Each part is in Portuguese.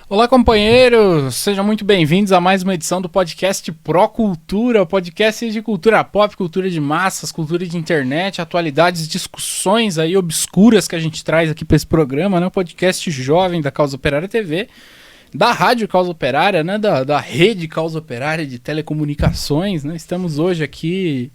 Olá, companheiros! Sejam muito bem-vindos a mais uma edição do podcast Pro Cultura, o podcast de cultura pop, cultura de massas, cultura de internet, atualidades, discussões aí obscuras que a gente traz aqui para esse programa, né? O podcast jovem da Causa Operária TV, da Rádio Causa Operária, né? Da Rede Causa Operária de Telecomunicações, né? Estamos hoje aqui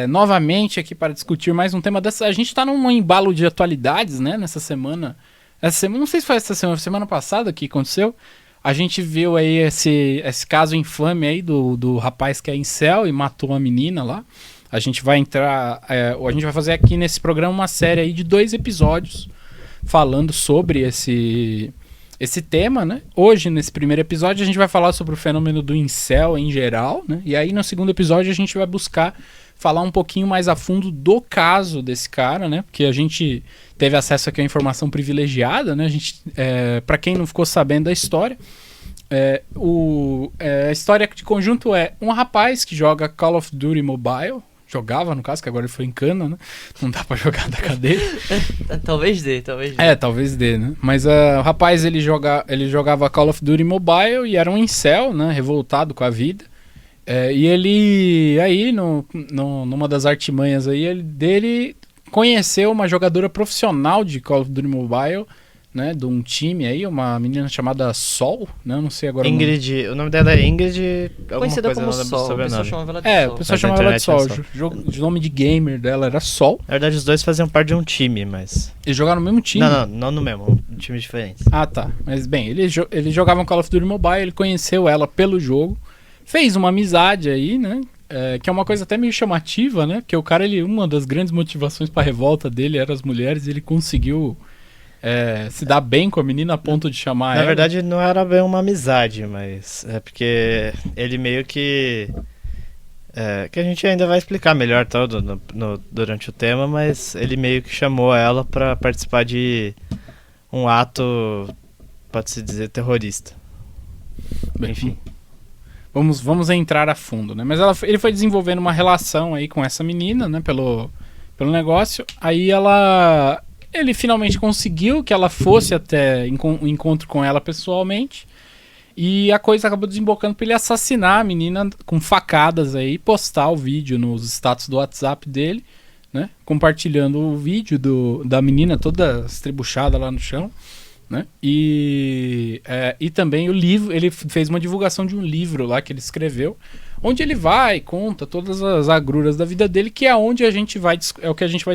novamente aqui para discutir mais um tema dessa. A gente está num embalo de atualidades, né? Nessa semana. Essa semana, não sei se foi essa semana passada que aconteceu. A gente viu aí esse caso infame aí do rapaz que é incel e matou uma menina lá. A gente vai entrar. A gente vai fazer aqui nesse programa uma série aí de 2 episódios falando sobre esse tema, né? Hoje, nesse primeiro episódio, a gente vai falar sobre o fenômeno do incel em geral, né? E aí, no segundo episódio, a gente vai buscar falar um pouquinho mais a fundo do caso desse cara, né? Porque a gente teve acesso aqui a informação privilegiada, né? A gente, para quem não ficou sabendo da história, a história de conjunto é um rapaz que joga Call of Duty Mobile. Jogava, no caso, que agora ele foi em cana, né? Não dá pra jogar da cadeia. Talvez dê. Talvez dê, né? Mas o rapaz, ele jogava Call of Duty Mobile e era um incel, né? Revoltado com a vida. E ele, aí, numa das artimanhas aí, dele conheceu uma jogadora profissional de Call of Duty Mobile, né, de um time aí, uma menina chamada Sol, né, não sei agora Ingrid, o nome dela é Ingrid, conhecida como Sol, o pessoal chamava ela de Sol. O pessoal chamava ela de Sol, o nome de gamer dela era Sol. Na verdade, os dois faziam parte de um time, mas... Eles jogaram no mesmo time? Não no mesmo, um time diferente. Ah, tá, mas bem, eles jogavam Call of Duty Mobile, ele conheceu ela pelo jogo, fez uma amizade aí, né, que é uma coisa até meio chamativa, né, porque o cara, uma das grandes motivações pra revolta dele era as mulheres, e ele conseguiu... se dar bem com a menina a ponto de chamar ela. Na verdade, não era bem uma amizade, mas é porque ele meio que... que a gente ainda vai explicar melhor todo durante o tema, mas ele meio que chamou ela pra participar de um ato, pode-se dizer, terrorista. Bem, enfim. Vamos entrar a fundo, né? Mas ele foi desenvolvendo uma relação aí com essa menina, né? Pelo negócio. Aí ele finalmente conseguiu que ela fosse até um encontro com ela pessoalmente. E a coisa acabou desembocando para ele assassinar a menina com facadas aí, postar o vídeo nos status do WhatsApp dele, né? Compartilhando o vídeo da menina toda estribuchada lá no chão, né? E também o livro, ele fez uma divulgação de um livro lá que ele escreveu, onde ele conta todas as agruras da vida dele, que é o que a gente vai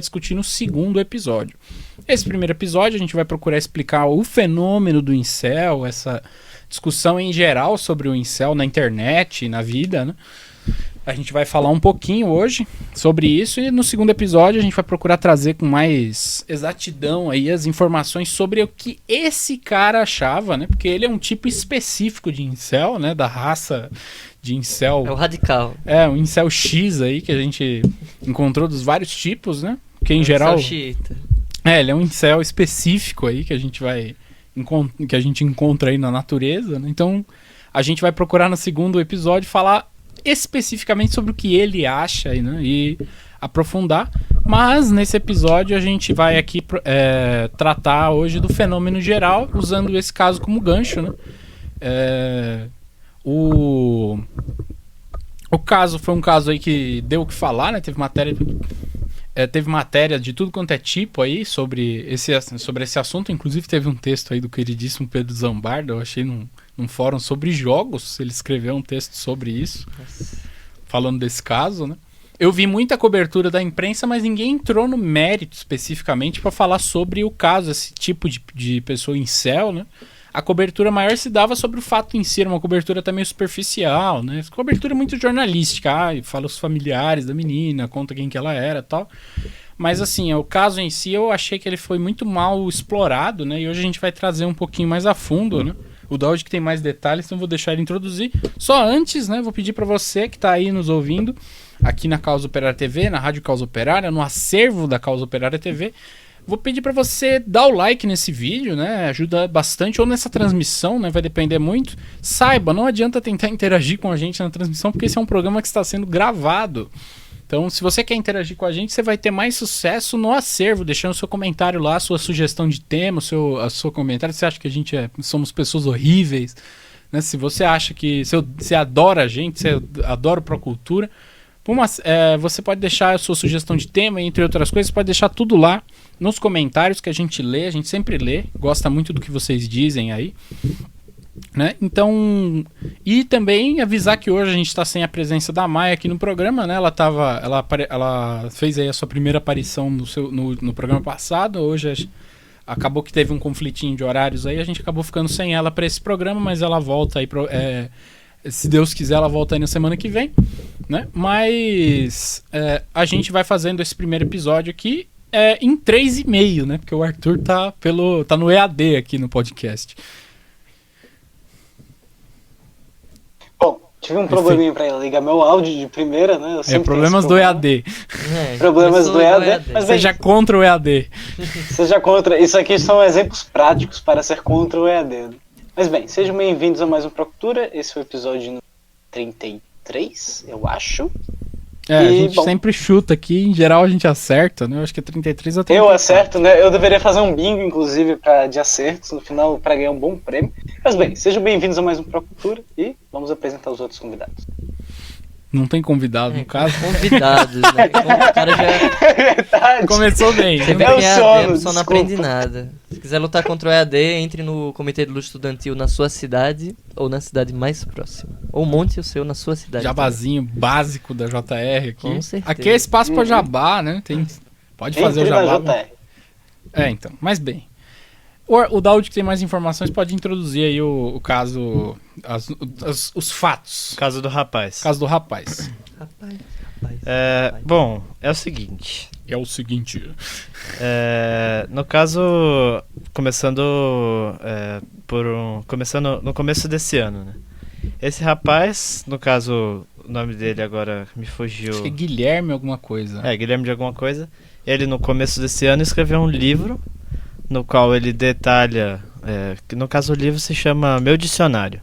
discutir no segundo episódio. Esse primeiro episódio a gente vai procurar explicar o fenômeno do incel, essa discussão em geral sobre o incel na internet e na vida, né? A gente vai falar um pouquinho hoje sobre isso, e no segundo episódio a gente vai procurar trazer com mais exatidão aí as informações sobre o que esse cara achava, né? Porque ele é um tipo específico de incel, né? Da raça de incel. É o radical. Um incel X aí que a gente encontrou dos vários tipos, né? Que em geral... Incel xiita. Ele é um incel específico aí que a gente encontra aí na natureza, né? Então a gente vai procurar no segundo episódio falar especificamente sobre o que ele acha, né, e aprofundar, mas nesse episódio a gente vai aqui tratar hoje do fenômeno geral, usando esse caso como gancho, né? O caso foi um caso aí que deu o que falar, né? Teve matéria de tudo quanto é tipo aí sobre esse assunto, inclusive teve um texto aí do queridíssimo Pedro Zambarda, eu achei num fórum sobre jogos, ele escreveu um texto sobre isso. Nossa. Falando desse caso, né? Eu vi muita cobertura da imprensa, mas ninguém entrou no mérito especificamente para falar sobre o caso, esse tipo de pessoa incel, né? A cobertura maior se dava sobre o fato em si, era uma cobertura até meio superficial, né? Cobertura muito jornalística, fala os familiares da menina, conta quem que ela era e tal. Mas assim, o caso em si eu achei que ele foi muito mal explorado, né? E hoje a gente vai trazer um pouquinho mais a fundo, né? O Dodge que tem mais detalhes, então vou deixar ele introduzir. Só antes, né, vou pedir para você que está aí nos ouvindo, aqui na Causa Operária TV, na Rádio Causa Operária, no acervo da Causa Operária TV, vou pedir para você dar o like nesse vídeo, né, ajuda bastante, ou nessa transmissão, né, vai depender muito. Saiba, não adianta tentar interagir com a gente na transmissão, porque esse é um programa que está sendo gravado. Então, se você quer interagir com a gente, você vai ter mais sucesso no acervo, deixando seu comentário lá, sua sugestão de tema, a seu comentário. Se você acha que a gente somos pessoas horríveis, né? Se você acha que você adora a gente, você adora o Procultura, você pode deixar a sua sugestão de tema, entre outras coisas, você pode deixar tudo lá nos comentários que a gente lê, a gente sempre lê, gosta muito do que vocês dizem aí. Né? Então, e também avisar que hoje a gente está sem a presença da Maia aqui no programa, né? Ela fez aí a sua primeira aparição no programa passado. Hoje acabou que teve um conflitinho de horários aí, a gente acabou ficando sem ela para esse programa, mas ela volta aí se Deus quiser, ela volta aí na semana que vem, né? Mas a gente vai fazendo esse primeiro episódio aqui em 3,5, né? Porque o Arthur tá no EAD aqui no podcast. Tive um probleminha pra ligar meu áudio de primeira, né? Problemas do EAD. Problemas do EAD. Mas seja contra o EAD. Seja contra. Isso aqui são exemplos práticos para ser contra o EAD. Né? Mas bem, sejam bem-vindos a mais um Procultura. Esse foi o episódio 33, eu acho. A gente sempre chuta aqui, em geral a gente acerta, né? Eu acho que é 33 ou 34. Eu acerto, né? Eu deveria fazer um bingo, inclusive, de acertos no final, para ganhar um bom prêmio. Mas bem, sejam bem-vindos a mais um Procultura e vamos apresentar os outros convidados. Não tem convidado, no caso? Convidados, né? O cara já... Começou bem. Você vê que a pessoa não aprende nada. Se quiser lutar contra o EAD, entre no Comitê de Luta Estudantil na sua cidade ou na cidade mais próxima. Ou monte o seu na sua cidade. Jabazinho básico da JR aqui. Com certeza. Aqui é espaço para jabá, né? Pode fazer o jabá. Então, mas bem. O Daud, que tem mais informações, pode introduzir aí o caso, os fatos. O caso do rapaz. Caso do rapaz. Bom, é o seguinte. No caso, começando no começo desse ano, né? Esse rapaz, no caso, o nome dele agora me fugiu. Acho que é Guilherme alguma coisa. Guilherme de alguma coisa. Ele, no começo desse ano, escreveu um livro no qual ele detalha, que no caso o livro se chama Meu Dicionário.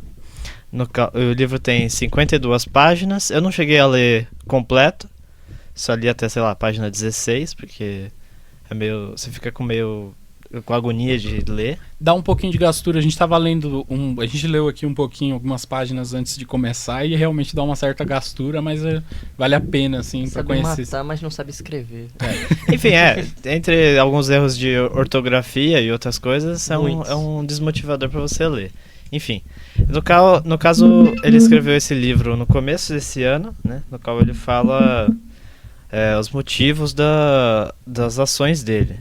O livro tem 52 páginas, eu não cheguei a ler completo, só li até, sei lá, a página 16, porque você fica com agonia de ler. Dá um pouquinho de gastura, a gente leu aqui um pouquinho, algumas páginas antes de começar, e realmente dá uma certa gastura, mas vale a pena, assim, pra conhecer. Sabe matar, mas não sabe escrever. Enfim, entre alguns erros de ortografia e outras coisas, é um desmotivador pra você ler. Enfim, no caso, ele escreveu esse livro no começo desse ano, né, no qual ele fala os motivos das ações dele.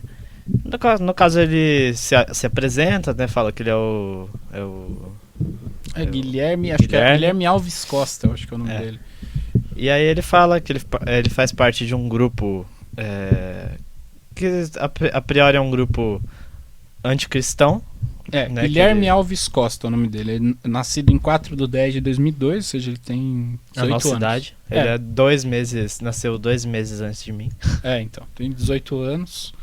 No caso ele se apresenta, né? Fala que ele Guilherme, acho que é Guilherme Alves Costa, eu acho que é o nome dele. E aí ele fala que ele faz parte de um grupo que a priori é um grupo anticristão. Né, Guilherme Alves Costa é o nome dele. Ele é nascido em 4/10/2002, ou seja, ele tem 18 anos. Idade. Ele nasceu 2 meses antes de mim. Então, tem 18 anos.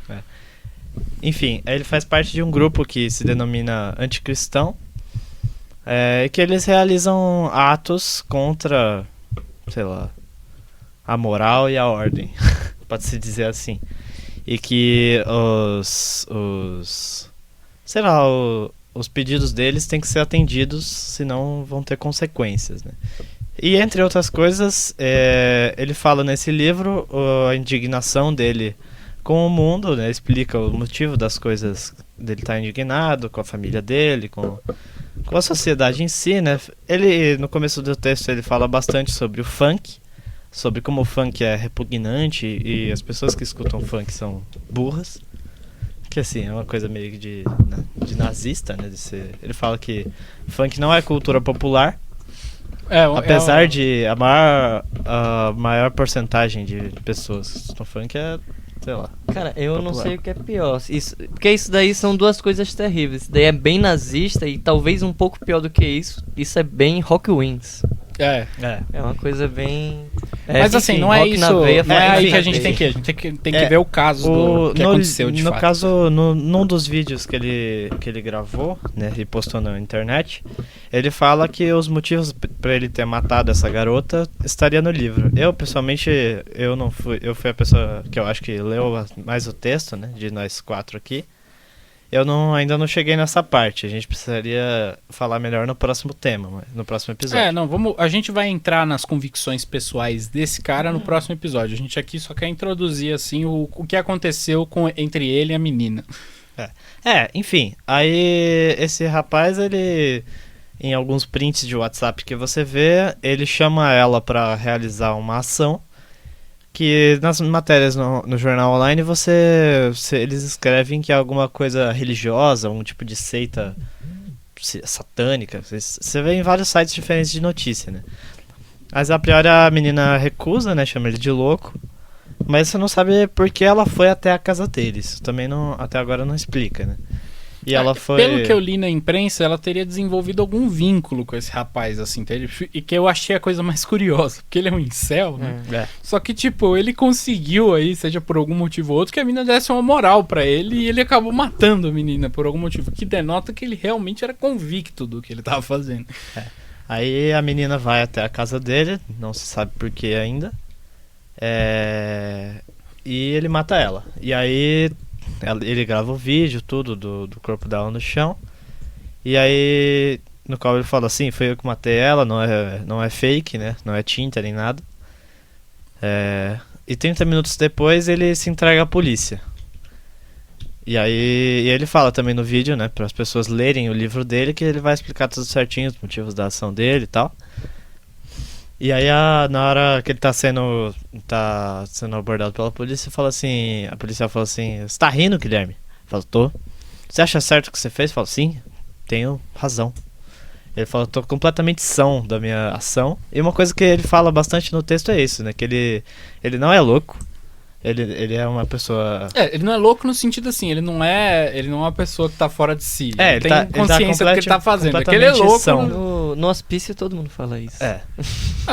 Enfim, ele faz parte de um grupo que se denomina anticristão, que eles realizam atos contra, sei lá, a moral e a ordem, pode-se dizer assim. E que os pedidos deles têm que ser atendidos, senão vão ter consequências, né? E entre outras coisas, ele fala nesse livro a indignação dele com o mundo, né? Explica o motivo das coisas dele estar indignado, com a família dele, com a sociedade em si, né? Ele, no começo do texto, ele fala bastante sobre o funk, sobre como o funk é repugnante e as pessoas que escutam funk são burras. Que assim, é uma coisa meio de nazista, né? Ele fala que funk não é cultura popular, apesar de a maior porcentagem de pessoas que escutam funk sei lá. Cara, eu não sei o que é pior. Porque isso daí são duas coisas terríveis. Isso daí é bem nazista e talvez um pouco pior do que isso. Isso é bem Rock Wins. É uma coisa bem... Mas assim, não é isso. Não é aí que a gente tem que ir. A gente tem que ver o caso do que aconteceu de fato. No caso, num dos vídeos que ele gravou, né, e postou na internet, ele fala que os motivos pra ele ter matado essa garota estaria no livro. Eu, pessoalmente, eu fui a pessoa que eu acho que leu mais o texto, né, de nós 4 aqui. Ainda não cheguei nessa parte. A gente precisaria falar melhor no próximo tema, no próximo episódio. A gente vai entrar nas convicções pessoais desse cara no próximo episódio. A gente aqui só quer introduzir, assim, o que aconteceu entre ele e a menina. Enfim. Aí, esse rapaz, ele... Em alguns prints de WhatsApp que você vê, ele chama ela pra realizar uma ação que nas matérias no jornal online eles escrevem que é alguma coisa religiosa, um tipo de seita satânica. Você vê em vários sites diferentes de notícia, né? Mas a priori a menina recusa, né? Chama ele de louco. Mas você não sabe por que ela foi até a casa deles. Também até agora não explica, né? E ela foi... Pelo que eu li na imprensa, ela teria desenvolvido algum vínculo com esse rapaz, assim, e que eu achei a coisa mais curiosa, porque ele é um incel, né? Só que, tipo, ele conseguiu aí, seja por algum motivo ou outro, que a menina desse uma moral pra ele e ele acabou matando a menina por algum motivo, que denota que ele realmente era convicto do que ele tava fazendo. Aí a menina vai até a casa dele, não se sabe por que ainda, e ele mata ela. E aí... Ele grava o vídeo, tudo, do corpo dela no chão. E aí, no qual ele fala assim, foi eu que matei ela, não é fake, né? Não é tinta nem nada. E 30 minutos depois ele se entrega à polícia. E aí ele fala também no vídeo, né? Para as pessoas lerem o livro dele, que ele vai explicar tudo certinho, os motivos da ação dele e tal. E aí, na hora que ele tá sendo abordado pela polícia, a policial fala assim, você tá rindo, Guilherme? Fala, tô. Você acha certo o que você fez? Fala, sim, tenho razão. Ele fala, tô completamente são da minha ação. E uma coisa que ele fala bastante no texto é isso, né? Que ele não é louco. Ele é uma pessoa... ele não é louco no sentido assim, ele não é uma pessoa que tá fora de si. Ele tem consciência do que ele tá fazendo. Porque ele é louco. No hospício todo mundo fala isso.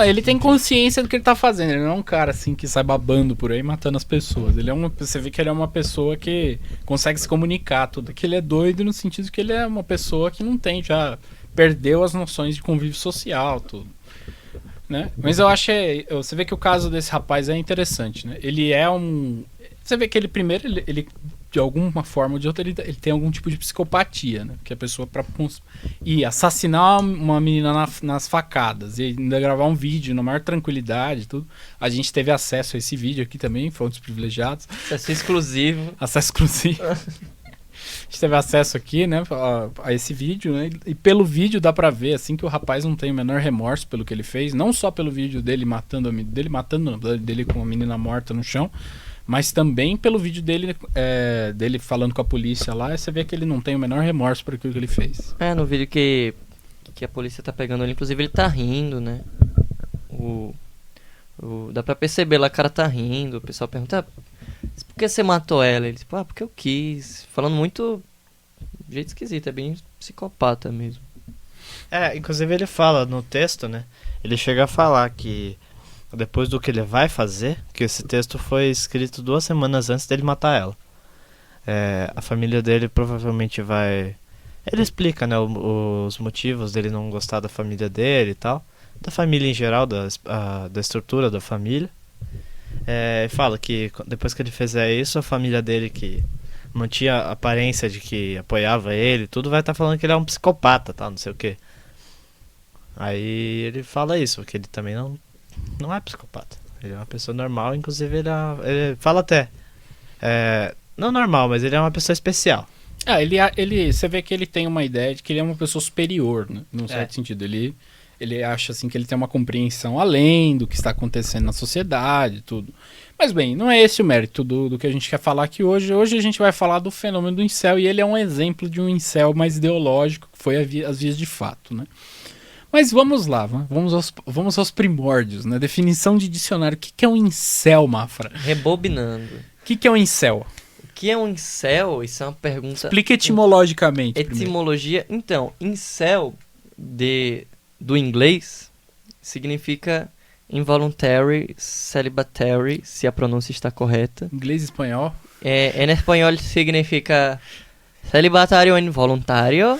Ele tem consciência do que ele tá fazendo. Ele não é um cara assim que sai babando por aí matando as pessoas. Você vê que ele é uma pessoa que consegue se comunicar, tudo. Que ele é doido no sentido que ele é uma pessoa que já perdeu as noções de convívio social, tudo. Né? Mas eu acho você vê que o caso desse rapaz é interessante, né? Ele é você vê que ele primeiro ele de alguma forma ou de outra ele tem algum tipo de psicopatia, né? Que a pessoa para assassinar uma menina nas facadas e ainda gravar um vídeo na maior tranquilidade, tudo. A gente teve acesso a esse vídeo aqui também, foi um dos privilegiados. Acesso exclusivo. A gente teve acesso aqui, né, a esse vídeo, né, e pelo vídeo dá pra ver, assim, que o rapaz não tem o menor remorso pelo que ele fez, não só pelo vídeo dele dele com a menina morta no chão, mas também pelo vídeo dele falando com a polícia lá, você vê que ele não tem o menor remorso por aquilo que ele fez. No vídeo que a polícia tá pegando ele, inclusive ele tá rindo, né, dá pra perceber lá, o cara tá rindo, o pessoal pergunta... Por que você matou ela? Ele tipo, porque eu quis. Falando muito de jeito esquisito, é bem psicopata mesmo. Inclusive ele fala no texto, né? Ele chega a falar que depois do que ele vai fazer, que esse texto foi escrito 2 semanas antes dele matar ela. A família dele provavelmente vai... Ele explica, né, os motivos dele não gostar da família dele e tal. Da família em geral, da estrutura da família. Fala que depois que ele fizer isso, a família dele, que mantinha a aparência de que apoiava ele, tudo vai estar falando que ele é um psicopata, tal, não sei o que. Aí ele fala isso, que ele também não é psicopata. Ele é uma pessoa normal, inclusive ele fala até. Não normal, mas ele é uma pessoa especial. Você vê que ele tem uma ideia de que ele é uma pessoa superior, né? Num certo sentido. Ele acha assim que ele tem uma compreensão além do que está acontecendo na sociedade, tudo. Mas bem, não é esse o mérito do que a gente quer falar aqui hoje. Hoje a gente vai falar do fenômeno do incel e ele é um exemplo de um incel mais ideológico, que foi as vias de fato, né? Mas vamos lá, vamos aos primórdios, né? Definição de dicionário. O que é um incel, Mafra? Rebobinando. O que é um incel? O que é um incel? Isso é uma pergunta... Explica etimologicamente. Etimologia. Primeiro. Então, incel do inglês significa involuntary celibatary, se a pronúncia está correta. Inglês e espanhol? Em espanhol significa celibatário involuntário.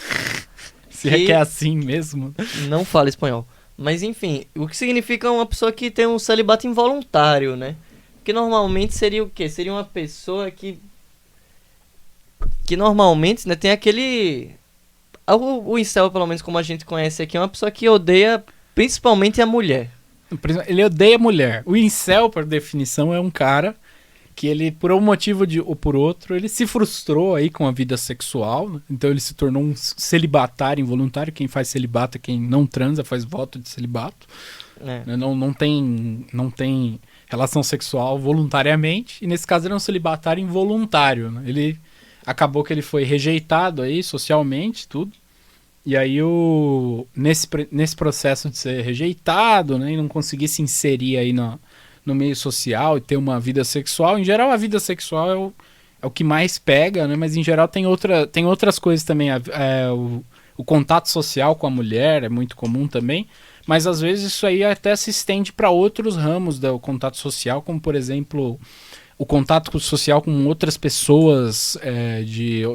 Se é que é assim mesmo. Não fala espanhol. Mas enfim, o que significa uma pessoa que tem um celibato involuntário, né? Que normalmente seria o quê? Seria uma pessoa que normalmente, né, tem aquele... O incel, pelo menos como a gente conhece aqui, é uma pessoa que odeia principalmente a mulher. Ele odeia mulher. O incel, por definição, é um cara que ele, por um motivo ou por outro, ele se frustrou aí com a vida sexual, né? Então ele se tornou um celibatário involuntário. Quem faz celibato é quem não transa, faz voto de celibato. É. Não tem relação sexual voluntariamente. E nesse caso ele é um celibatário involuntário, né? Ele acabou que ele foi rejeitado aí socialmente, tudo. E aí, nesse processo de ser rejeitado, né, e não conseguir se inserir aí no meio social e ter uma vida sexual, em geral a vida sexual é o que mais pega, né, mas em geral tem outras coisas também. O contato social com a mulher é muito comum também, mas às vezes isso aí até se estende para outros ramos do contato social, como por exemplo... o contato social com outras pessoas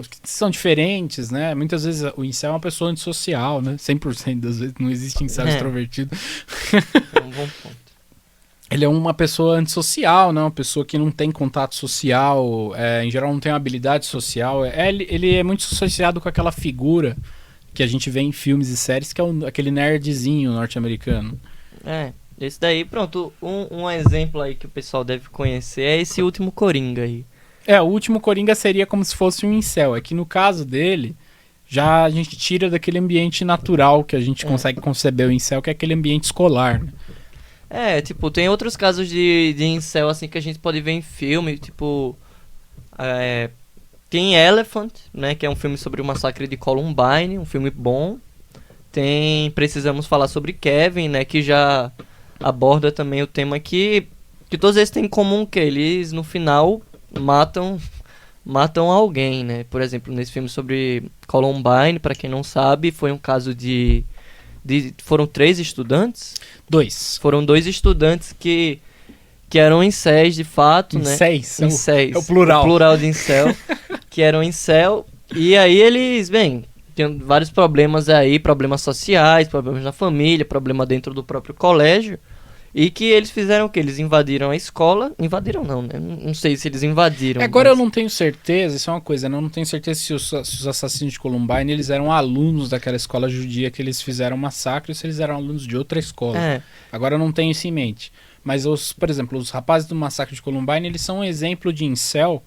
que são diferentes, né? Muitas vezes o incel é uma pessoa antissocial, né? 100% das vezes não existe incel extrovertido. É um bom ponto. Ele é uma pessoa antissocial, né? Uma pessoa que não tem contato social, em geral não tem uma habilidade social. Ele é muito associado com aquela figura que a gente vê em filmes e séries, que é aquele nerdzinho norte-americano. Esse daí, pronto, um exemplo aí que o pessoal deve conhecer é esse último Coringa aí. O último Coringa seria como se fosse um incel. É que no caso dele, já a gente tira daquele ambiente natural que a gente consegue conceber o incel, que é aquele ambiente escolar, né? Tipo, tem outros casos de incel assim que a gente pode ver em filme, tipo... tem Elephant, né, que é um filme sobre o massacre de Columbine, um filme bom. Tem Precisamos Falar sobre Kevin, né, que já... aborda também o tema que todos eles têm em comum, que eles no final matam alguém, né? Por exemplo, nesse filme sobre Columbine, para quem não sabe, foi um caso foram 3 estudantes? 2. Foram 2 estudantes que eram incéis de fato, né? Incéis? É o plural. O plural de incel. Que eram incel. E aí eles, tem vários problemas aí, problemas sociais, problemas na família, problema dentro do próprio colégio. E que eles fizeram o quê? Eles invadiram a escola. Invadiram não, né? Não sei se eles invadiram. Agora eu não tenho certeza, isso é uma coisa, né? Eu não tenho certeza se os assassinos de Columbine, eles eram alunos daquela escola judia que eles fizeram o massacre, ou se eles eram alunos de outra escola. Agora eu não tenho isso em mente. Mas, por exemplo, os rapazes do massacre de Columbine, eles são um exemplo de incel.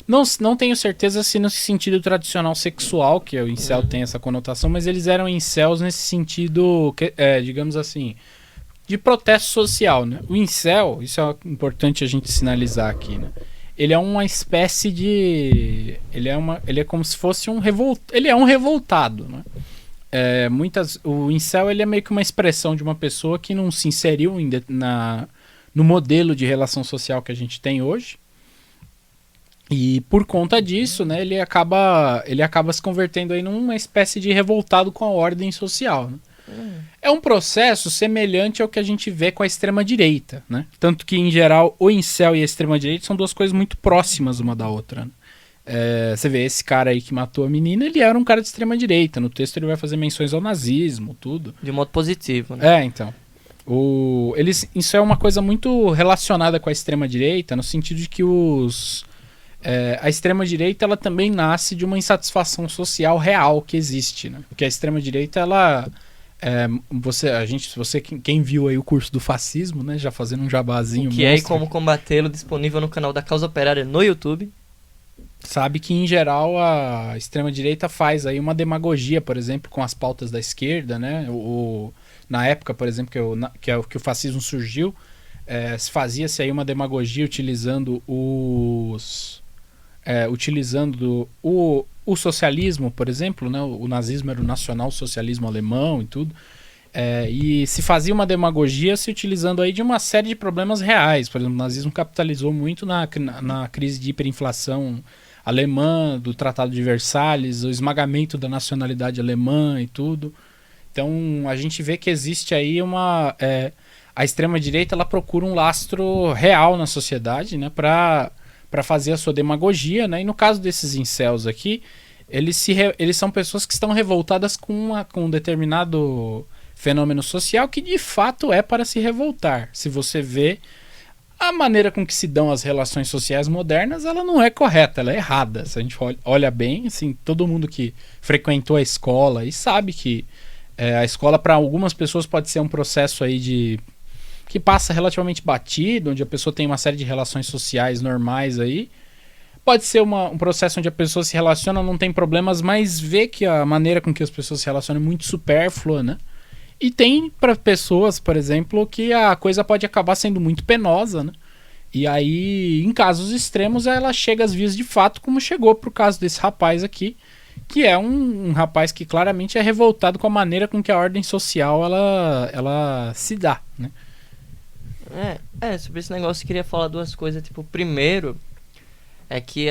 Não tenho certeza se no sentido tradicional sexual, que o incel tem essa conotação, mas eles eram incels nesse sentido, digamos assim, de protesto social, né? O incel, isso é importante a gente sinalizar aqui, né? Ele é uma espécie de... Ele é como se fosse ele é um revoltado, né? O incel, ele é meio que uma expressão de uma pessoa que não se inseriu no modelo de relação social que a gente tem hoje. E por conta disso, né, ele acaba se convertendo aí numa espécie de revoltado com a ordem social, né? É um processo semelhante ao que a gente vê com a extrema-direita, né? Tanto que, em geral, o incel e a extrema-direita são 2 coisas muito próximas uma da outra, né? Você vê esse cara aí que matou a menina, ele era um cara de extrema-direita. No texto ele vai fazer menções ao nazismo, tudo. De modo positivo, né? Então. Isso é uma coisa muito relacionada com a extrema-direita, no sentido de que a extrema-direita, ela também nasce de uma insatisfação social real que existe, né? Porque a extrema-direita, ela... quem viu aí o curso do fascismo, né? Já fazendo um jabazinho... Que é Como Combatê-lo, disponível no canal da Causa Operária no YouTube. Sabe que, em geral, a extrema-direita faz aí uma demagogia, por exemplo, com as pautas da esquerda, né? Na época, por exemplo, que o fascismo surgiu, se fazia-se aí uma demagogia utilizando o socialismo, por exemplo, né? O nazismo era o nacional-socialismo alemão e tudo. E se fazia uma demagogia se utilizando aí de uma série de problemas reais. Por exemplo, o nazismo capitalizou muito na crise de hiperinflação alemã, do Tratado de Versalhes, o esmagamento da nacionalidade alemã e tudo. Então a gente vê que existe aí a extrema-direita, ela procura um lastro real na sociedade, né, para fazer a sua demagogia, né? E no caso desses incels aqui, eles são pessoas que estão revoltadas com um determinado fenômeno social que de fato é para se revoltar. Se você vê a maneira com que se dão as relações sociais modernas, ela não é correta, ela é errada. Se a gente olha bem, assim, todo mundo que frequentou a escola e sabe que a escola para algumas pessoas pode ser um processo aí que passa relativamente batido, onde a pessoa tem uma série de relações sociais normais aí. Pode ser um processo onde a pessoa se relaciona, não tem problemas, mas vê que a maneira com que as pessoas se relacionam é muito supérflua, né? E tem para pessoas, por exemplo, que a coisa pode acabar sendo muito penosa, né? E aí, em casos extremos, ela chega às vias de fato, como chegou pro caso desse rapaz aqui, que é um rapaz que claramente é revoltado com a maneira com que a ordem social ela se dá, né? Sobre esse negócio eu queria falar duas coisas. Tipo, primeiro é que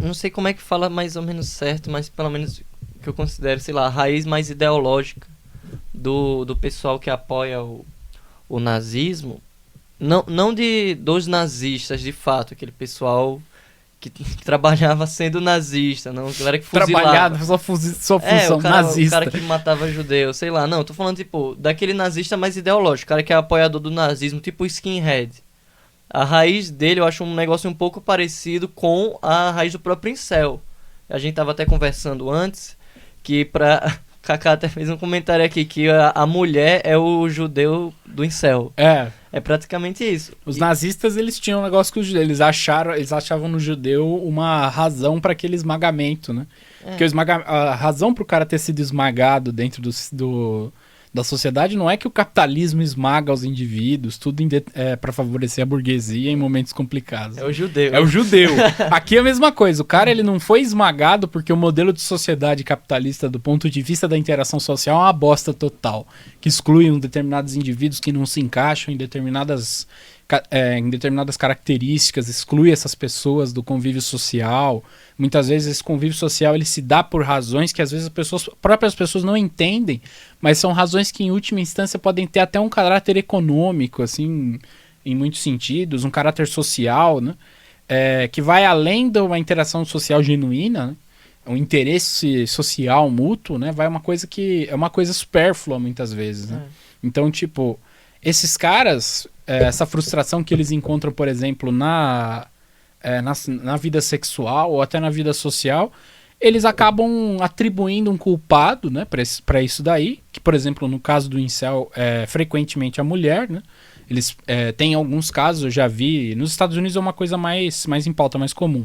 não sei como é que fala mais ou menos certo, mas pelo menos que eu considero, sei lá, a raiz mais ideológica do pessoal que apoia o nazismo, não dos nazistas de fato, aquele pessoal que trabalhava sendo nazista, não, galera que fuzilava. Trabalhava, sua função nazista. O cara que matava judeu, sei lá, não, tô falando tipo, daquele nazista mais ideológico, o cara que é apoiador do nazismo, tipo skinhead. A raiz dele eu acho um negócio um pouco parecido com a raiz do próprio incel. A gente tava até conversando antes, que Kaká até fez um comentário aqui, que a mulher é o judeu do incel. É praticamente isso. Os nazistas, eles tinham um negócio com os judeus. Eles achavam no judeu uma razão para aquele esmagamento, né? Porque a razão pro cara ter sido esmagado dentro da sociedade não é que o capitalismo esmaga os indivíduos, tudo para favorecer a burguesia em momentos complicados. É o judeu. É o judeu. Aqui é a mesma coisa. O cara, ele não foi esmagado porque o modelo de sociedade capitalista, do ponto de vista da interação social, é uma bosta total. Que exclui determinados indivíduos que não se encaixam em determinadas características, exclui essas pessoas do convívio social. Muitas vezes esse convívio social ele se dá por razões que às vezes próprias pessoas não entendem, mas são razões que em última instância podem ter até um caráter econômico, assim, em muitos sentidos, um caráter social, né? Que vai além de uma interação social genuína, né? Um interesse social mútuo, né? Vai uma coisa que é uma coisa supérflua muitas vezes, né? Então, tipo, esses caras, essa frustração que eles encontram, por exemplo, na vida sexual ou até na vida social, eles acabam atribuindo um culpado, né, para isso daí, que, por exemplo, no caso do incel, frequentemente a mulher, né? Eles têm alguns casos, eu já vi, nos Estados Unidos é uma coisa mais em pauta, mais comum,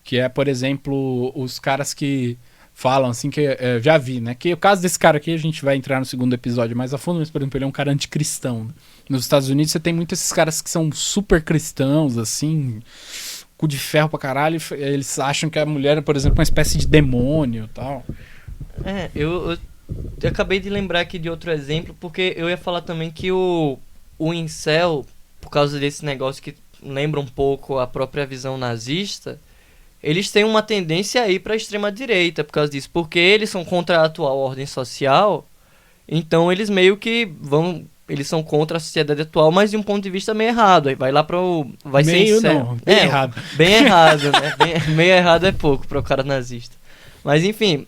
que é, por exemplo, os caras que falam assim, que já vi, né, que o caso desse cara aqui, a gente vai entrar no segundo episódio mais a fundo, mas, por exemplo, ele é um cara anticristão, né? Nos Estados Unidos você tem muitos esses caras que são super cristãos, assim, cu de ferro pra caralho, eles acham que a mulher é, por exemplo, uma espécie de demônio e tal. Eu acabei de lembrar aqui de outro exemplo, porque eu ia falar também que o incel, por causa desse negócio que lembra um pouco a própria visão nazista, eles têm uma tendência a ir pra extrema-direita por causa disso, porque eles são contra a atual ordem social, então eles meio que eles são contra a sociedade atual, mas de um ponto de vista meio errado. Aí vai lá vai meio ser não, bem errado. Bem errado, né? Meio errado é pouco para o cara nazista. Mas enfim,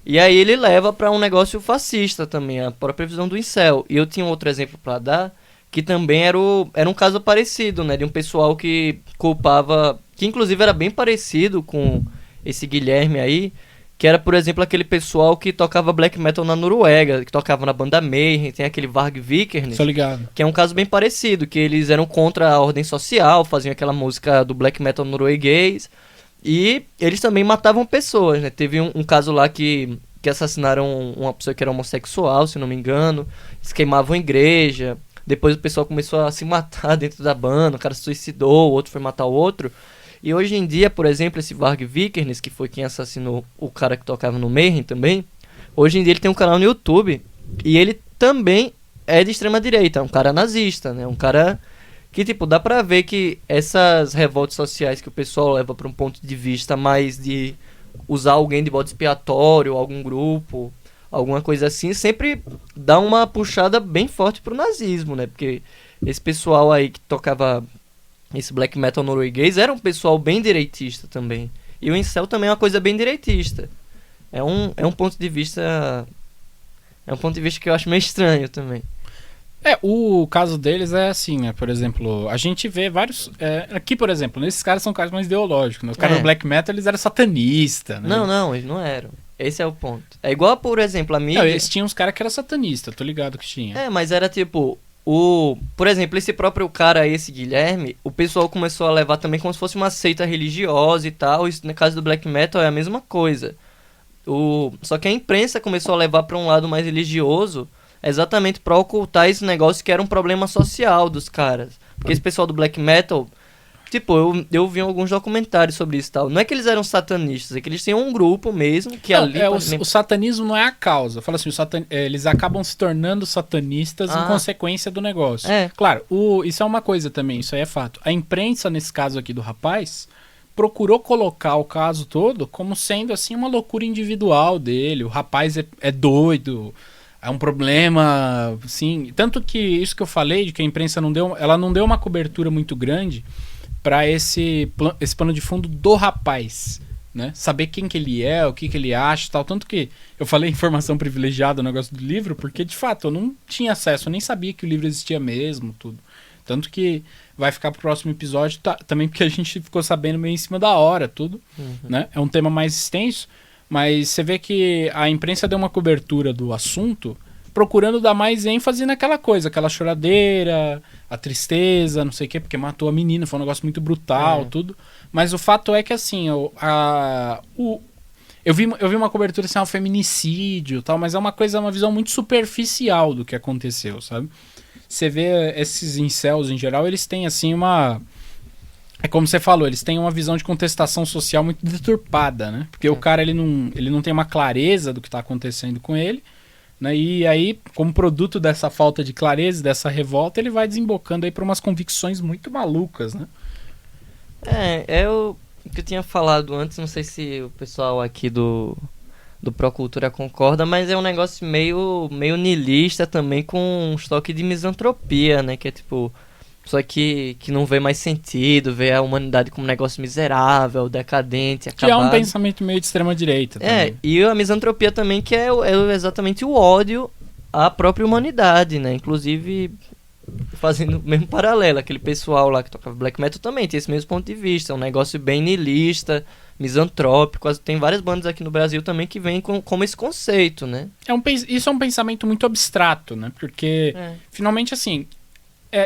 e aí ele leva para um negócio fascista também, a própria visão do incel. E eu tinha outro exemplo para dar, que também era um caso parecido, né? De um pessoal que culpava, que inclusive era bem parecido com esse Guilherme aí, que era, por exemplo, aquele pessoal que tocava black metal na Noruega, que tocava na banda Mayhem, tem aquele Varg Vikernes, que é um caso bem parecido, que eles eram contra a ordem social, faziam aquela música do black metal norueguês, e eles também matavam pessoas, né? Teve um caso lá que assassinaram uma pessoa que era homossexual, se não me engano, eles queimavam a igreja, depois o pessoal começou a se matar dentro da banda, o cara se suicidou, o outro foi matar o outro. E hoje em dia, por exemplo, esse Varg Vikernes, que foi quem assassinou o cara que tocava no Mayhem também, hoje em dia ele tem um canal no YouTube e ele também é de extrema direita, é um cara nazista, né? Um cara que, tipo, dá pra ver que essas revoltas sociais que o pessoal leva pra um ponto de vista mais de usar alguém de bode expiatório, algum grupo, alguma coisa assim, sempre dá uma puxada bem forte pro nazismo, né? Porque esse pessoal aí que tocava esse black metal norueguês era um pessoal bem direitista também. E o incel também é uma coisa bem direitista. É um ponto de vista... É um ponto de vista que eu acho meio estranho também. O caso deles é assim, né? Por exemplo, a gente vê vários... aqui, por exemplo, esses caras são caras mais ideológicos, né? Os caras do black metal, eles eram satanistas, né? Não, eles não eram. Esse é o ponto. É igual, por exemplo, a mídia... Não, eles tinham uns caras que eram satanistas, tô ligado que tinha. Mas era tipo... Por exemplo, esse próprio cara aí, esse Guilherme, o pessoal começou a levar também como se fosse uma seita religiosa e tal. Isso, no caso do black metal, é a mesma coisa. Só que a imprensa começou a levar para um lado mais religioso, exatamente para ocultar esse negócio que era um problema social dos caras. Porque esse pessoal do black metal, tipo, eu vi alguns documentários sobre isso e tal. Não é que eles eram satanistas, é que eles tinham um grupo mesmo que ali... O satanismo não é a causa. Fala assim, eles acabam se tornando satanistas em consequência do negócio. Claro, isso é uma coisa também, isso aí é fato. A imprensa, nesse caso aqui do rapaz, procurou colocar o caso todo como sendo assim uma loucura individual dele. O rapaz é doido, é um problema, assim. Tanto que isso que eu falei, de que a imprensa não deu uma cobertura muito grande para esse pano de fundo do rapaz, né? Saber quem que ele é, o que ele acha e tal. Tanto que eu falei informação privilegiada no negócio do livro, porque de fato eu não tinha acesso, eu nem sabia que o livro existia mesmo, tudo. Tanto que vai ficar pro próximo episódio, também porque a gente ficou sabendo meio em cima da hora, tudo, né? É um tema mais extenso, mas você vê que a imprensa deu uma cobertura do assunto, procurando dar mais ênfase naquela coisa, aquela choradeira, a tristeza, não sei o quê, porque matou a menina, foi um negócio muito brutal, tudo. Mas o fato é que, assim, eu vi uma cobertura assim, um feminicídio e tal, mas é uma visão muito superficial do que aconteceu, sabe? Você vê esses incels em geral, eles têm assim é como você falou, eles têm uma visão de contestação social muito deturpada, né? Porque o cara ele não tem uma clareza do que está acontecendo com ele, né? E aí, como produto dessa falta de clareza, dessa revolta, ele vai desembocando aí para umas convicções muito malucas, né? O que eu tinha falado antes, não sei se o pessoal aqui do Procultura concorda, mas é um negócio meio niilista também, com um estoque de misantropia, né? Que é tipo, só que não vê mais sentido, vê a humanidade como um negócio miserável, decadente, acabado. Que é um pensamento meio de extrema-direita também. E a misantropia também, que é exatamente o ódio à própria humanidade, né? Inclusive, fazendo o mesmo paralelo, aquele pessoal lá que tocava black metal também tem esse mesmo ponto de vista, é um negócio bem niilista, misantrópico. Tem várias bandas aqui no Brasil também que vêm com esse conceito, né? Isso é um pensamento muito abstrato, né? Porque, finalmente, assim,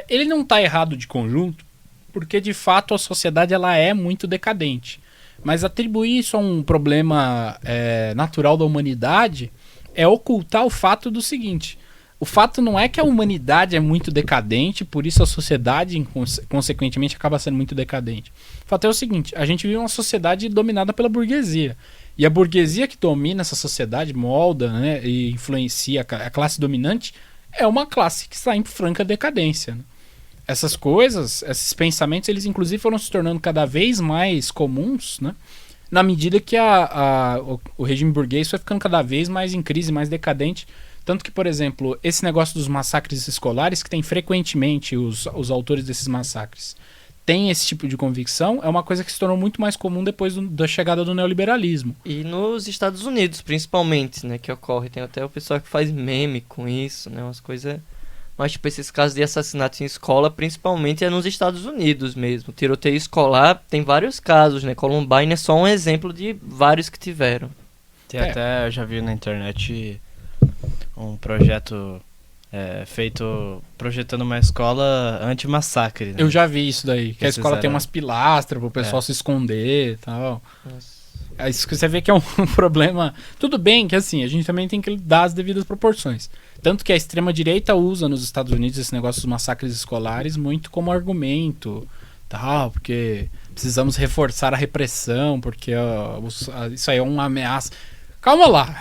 ele não tá errado de conjunto, porque, de fato, a sociedade ela é muito decadente. Mas atribuir isso a um problema natural da humanidade é ocultar o fato do seguinte: o fato não é que a humanidade é muito decadente, por isso a sociedade, consequentemente, acaba sendo muito decadente. O fato é o seguinte: a gente vive uma sociedade dominada pela burguesia. E a burguesia que domina essa sociedade, molda, né, e influencia a classe dominante, é uma classe que está em franca decadência, né? Essas coisas, esses pensamentos, eles inclusive foram se tornando cada vez mais comuns, né, na medida que o regime burguês foi ficando cada vez mais em crise, mais decadente. Tanto que, por exemplo, esse negócio dos massacres escolares, que tem frequentemente os autores desses massacres, tem esse tipo de convicção, é uma coisa que se tornou muito mais comum depois da chegada do neoliberalismo. E nos Estados Unidos, principalmente, né, que ocorre. Tem até o pessoal que faz meme com isso, né, umas coisas... Mas, tipo, esses casos de assassinato em escola, principalmente, é nos Estados Unidos mesmo. Tiroteio escolar, tem vários casos, né? Columbine é só um exemplo de vários que tiveram. Tem até, eu já vi na internet um projeto feito projetando uma escola anti-massacre, né? Eu já vi isso daí, que a escola tem umas pilastras pro pessoal se esconder e tal. É isso que você vê que é um problema. Tudo bem que assim, a gente também tem que dar as devidas proporções. Tanto que a extrema-direita usa nos Estados Unidos esse negócio dos massacres escolares muito como argumento, tal, porque precisamos reforçar a repressão, porque isso aí é uma ameaça. Calma lá,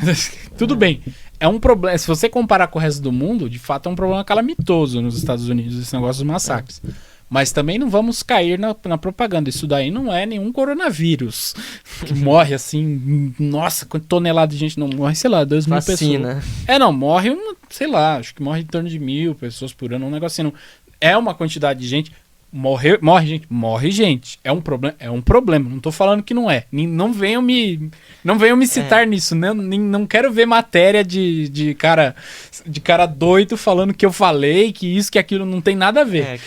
tudo bem. É um problema. Se você comparar com o resto do mundo, de fato é um problema calamitoso nos Estados Unidos, esse negócio dos massacres. Mas também não vamos cair na propaganda. Isso daí não é nenhum coronavírus que morre assim, nossa, quanta tonelada de gente não morre, sei lá, 2.000 pessoas. Não, morre, sei lá, acho que morre em torno de 1.000 pessoas por ano, um negocinho. É uma quantidade de gente. Morre gente. É um problema. Não tô falando que não é. Não venham me citar nisso. Não quero ver matéria de cara doido falando que eu falei, que isso, que aquilo não tem nada a ver.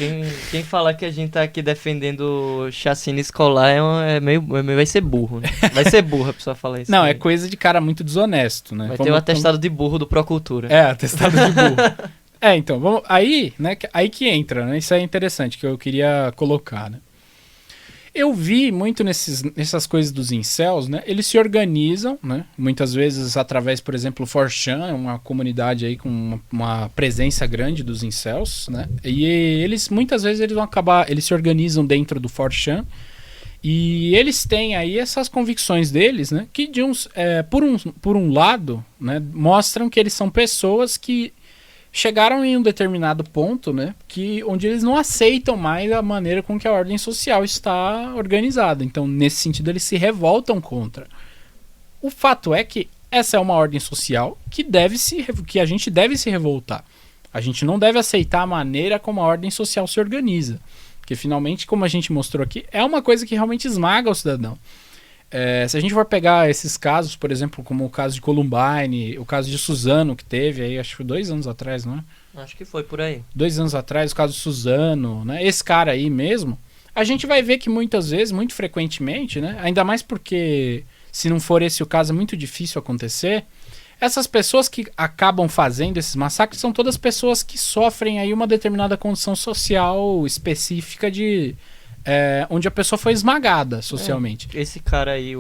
Quem falar que a gente tá aqui defendendo chacina escolar vai ser burro, né? Vai ser burro a pessoa falar isso. Não, aí. é coisa de cara muito desonesto, né? Vai ter o atestado de burro do Procultura. Atestado de burro. Então, vamos, aí, né, aí que entra, né? Isso é interessante, que eu queria colocar, né? Eu vi muito nessas coisas dos incels, né? Eles se organizam, né? Muitas vezes através, por exemplo, o 4chan, uma comunidade aí com uma presença grande dos incels, né? E muitas vezes eles se organizam dentro do 4chan e eles têm aí essas convicções deles, né? Que por um lado, né, mostram que eles são pessoas que chegaram em um determinado ponto, né, onde eles não aceitam mais a maneira com que a ordem social está organizada. Então, nesse sentido, eles se revoltam contra. O fato é que essa é uma ordem social que a gente deve se revoltar. A gente não deve aceitar a maneira como a ordem social se organiza. Porque, finalmente, como a gente mostrou aqui, é uma coisa que realmente esmaga o cidadão. Se a gente for pegar esses casos, por exemplo, como o caso de Columbine, o caso de Suzano que teve aí, acho que 2 anos atrás, não é? Acho que foi por aí. 2 anos atrás, o caso de Suzano, né? Esse cara aí mesmo, a gente vai ver que muitas vezes, muito frequentemente, né? Ainda mais porque, se não for esse o caso, é muito difícil acontecer. Essas pessoas que acabam fazendo esses massacres são todas pessoas que sofrem aí uma determinada condição social específica onde a pessoa foi esmagada socialmente. Esse cara aí,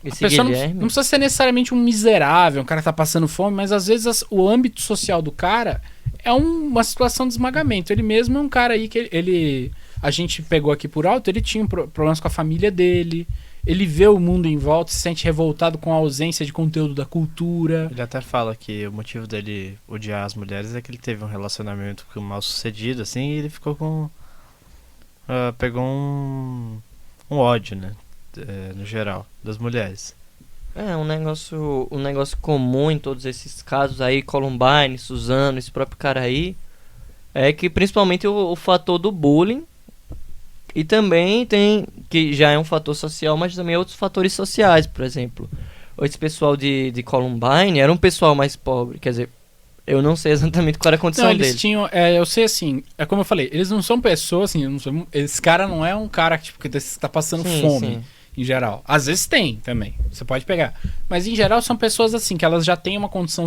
esse Guilherme... Não precisa ser necessariamente um miserável, um cara que tá passando fome, mas às vezes o âmbito social do cara é uma situação de esmagamento. Ele mesmo é um cara aí que a gente pegou aqui por alto, ele tinha problemas com a família dele, ele vê o mundo em volta, se sente revoltado com a ausência de conteúdo da cultura. Ele até fala que o motivo dele odiar as mulheres é que ele teve um relacionamento mal sucedido, assim, e ele ficou com... pegou um ódio, né, no geral, das mulheres. Um negócio comum em todos esses casos aí, Columbine, Suzano, esse próprio cara aí, é que principalmente o fator do bullying, e também tem, que já é um fator social, mas também outros fatores sociais, por exemplo. Esse pessoal de Columbine era um pessoal mais pobre, quer dizer, eu não sei exatamente qual era a condição eles dele. Tinham, eu sei assim, é como eu falei, eles não são pessoas, assim, esse cara não é um cara que tá passando fome, em geral. Às vezes tem também, você pode pegar. Mas em geral são pessoas assim, que elas já têm uma condição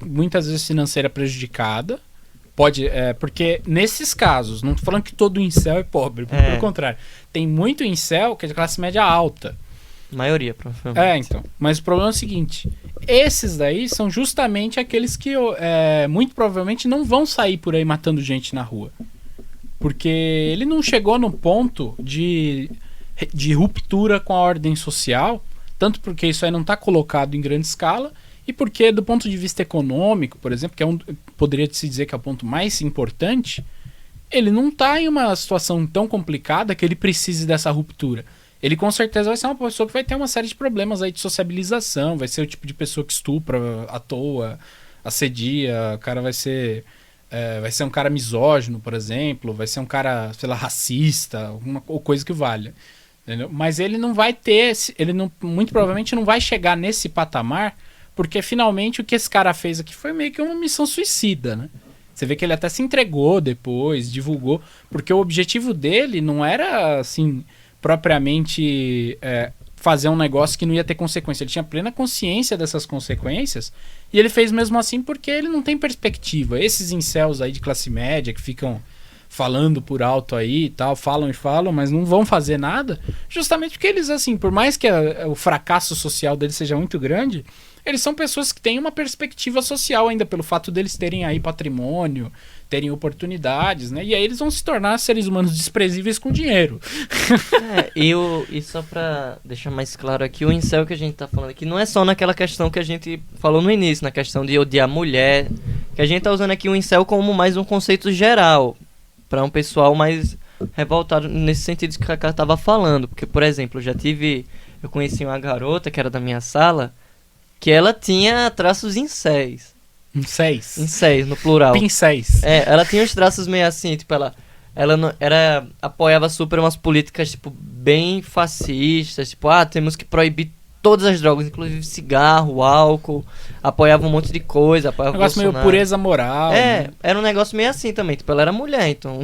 muitas vezes financeira prejudicada. Porque nesses casos, não tô falando que todo incel é pobre, pelo contrário. Tem muito incel que é de classe média alta. Maioria, provavelmente. Então. Mas o problema é o seguinte: esses daí são justamente aqueles que muito provavelmente não vão sair por aí matando gente na rua. Porque ele não chegou no ponto de ruptura com a ordem social, tanto porque isso aí não está colocado em grande escala, e porque do ponto de vista econômico, por exemplo, que poderia se dizer que é o ponto mais importante, ele não está em uma situação tão complicada que ele precise dessa ruptura. Ele com certeza vai ser uma pessoa que vai ter uma série de problemas aí de sociabilização, vai ser o tipo de pessoa que estupra à toa, assedia, o cara vai ser um cara misógino, por exemplo, vai ser um cara, sei lá, racista, ou coisa que valha. Entendeu? Mas ele não vai ter, muito provavelmente não vai chegar nesse patamar, porque finalmente o que esse cara fez aqui foi meio que uma missão suicida, né? Você vê que ele até se entregou depois, divulgou, porque o objetivo dele não era, assim, propriamente fazer um negócio que não ia ter consequência. Ele tinha plena consciência dessas consequências e ele fez mesmo assim porque ele não tem perspectiva. Esses incels aí de classe média que ficam falando por alto aí e tal, falam, mas não vão fazer nada, justamente porque eles, assim, por mais que o fracasso social deles seja muito grande, eles são pessoas que têm uma perspectiva social ainda, pelo fato deles terem aí patrimônio, terem oportunidades, né? E aí eles vão se tornar seres humanos desprezíveis com dinheiro. E só pra deixar mais claro aqui, o incel que a gente tá falando aqui não é só naquela questão que a gente falou no início, na questão de odiar mulher, que a gente tá usando aqui o incel como mais um conceito geral, para um pessoal mais revoltado nesse sentido que a Cacá tava falando. Porque, por exemplo, eu conheci uma garota que era da minha sala, que ela tinha traços incéis. Incéis? Incéis, no plural. Pincéis. Ela tinha uns traços meio assim, tipo, ela ela não, apoiava super umas políticas, tipo, bem fascistas, tipo, temos que proibir todas as drogas, inclusive cigarro, álcool, apoiava um monte de coisa, apoiava Um negócio meio Bolsonaro. pureza moral. Né? Era um negócio meio assim também, tipo, ela era mulher, então,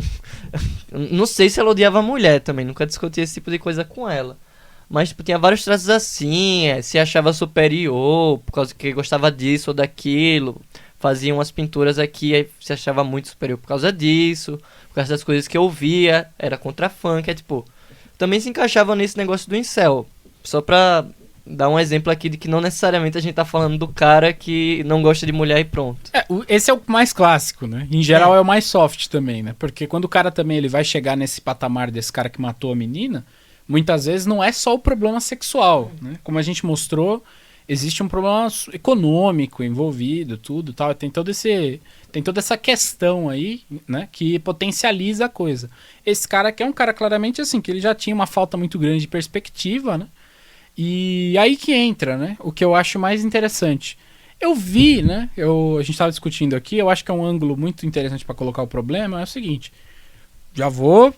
não sei se ela odiava a mulher também, nunca discuti esse tipo de coisa com ela. Mas, tipo, tinha vários traços assim, se achava superior, por causa que gostava disso ou daquilo. Fazia umas pinturas aqui, aí se achava muito superior por causa disso, por causa das coisas que eu via, era contra funk, tipo... Também se encaixava nesse negócio do incel. Só pra dar um exemplo aqui de que não necessariamente a gente tá falando do cara que não gosta de mulher e pronto. Esse é o mais clássico, né? Em geral é o mais soft também, né? Porque quando o cara também ele vai chegar nesse patamar desse cara que matou a menina... Muitas vezes não é só o problema sexual, né? Como a gente mostrou, existe um problema econômico envolvido, tudo, tal. Tem toda essa questão aí, né? Que potencializa a coisa. Esse cara aqui é um cara claramente assim, que ele já tinha uma falta muito grande de perspectiva, né? E aí que entra, né? O que eu acho mais interessante. Eu vi, né? A gente estava discutindo aqui, eu acho que é um ângulo muito interessante para colocar o problema, é o seguinte... Já vou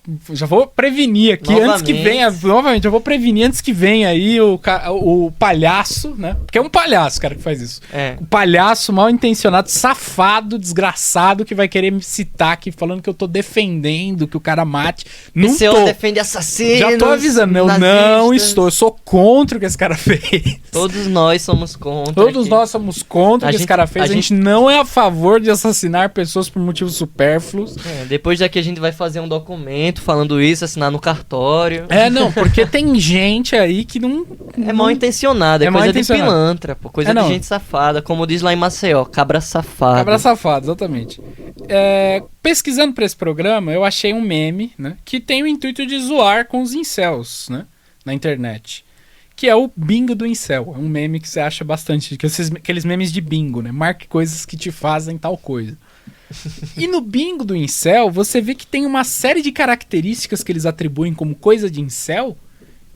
prevenir aqui, novamente. Antes que venha, novamente, eu vou prevenir antes que venha aí o palhaço, né? Porque é um palhaço, cara, que faz isso. O palhaço mal intencionado, safado, desgraçado, que vai querer me citar aqui, falando que eu tô defendendo que o cara mate. Não tô. Defende assassinos. Já tô avisando, eu não estou, eu sou contra o que esse cara fez. Todos nós somos contra. Todos nós somos contra o que esse cara fez. A gente não é a favor de assassinar pessoas por motivos supérfluos. Depois daqui a gente vai fazer um documento falando isso, assinar no cartório. Não, porque tem gente aí que não... É mal intencionado, é coisa de pilantra, coisa de não. gente safada, como diz lá em Maceió, cabra safado. Cabra safado, exatamente. Pesquisando pra esse programa, eu achei um meme, né, que tem o intuito de zoar com os incels, né, na internet. Que é o bingo do incel. É um meme que você acha bastante, aqueles memes de bingo, né, marque coisas que te fazem tal coisa. E no bingo do incel, você vê que tem uma série de características que eles atribuem como coisa de incel,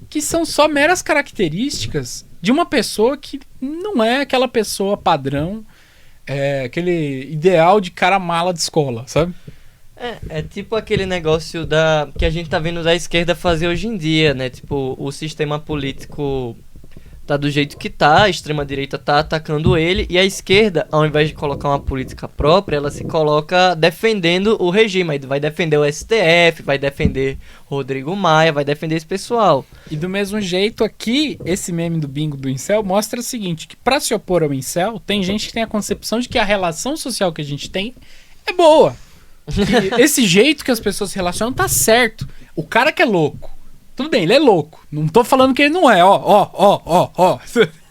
que são só meras características de uma pessoa que não é aquela pessoa padrão, aquele ideal de cara mala de escola, sabe? É tipo aquele negócio que a gente tá vendo da esquerda fazer hoje em dia, né? Tipo, o sistema político... tá do jeito que tá, a extrema-direita tá atacando ele, e a esquerda, ao invés de colocar uma política própria, ela se coloca defendendo o regime, aí vai defender o STF, vai defender Rodrigo Maia, vai defender esse pessoal. E do mesmo jeito aqui, esse meme do bingo do incel mostra o seguinte, que pra se opor ao incel, tem gente que tem a concepção de que a relação social que a gente tem é boa. Que esse jeito que as pessoas se relacionam tá certo. O cara que é louco, tudo bem, ele é louco. Não tô falando que ele não é, ó.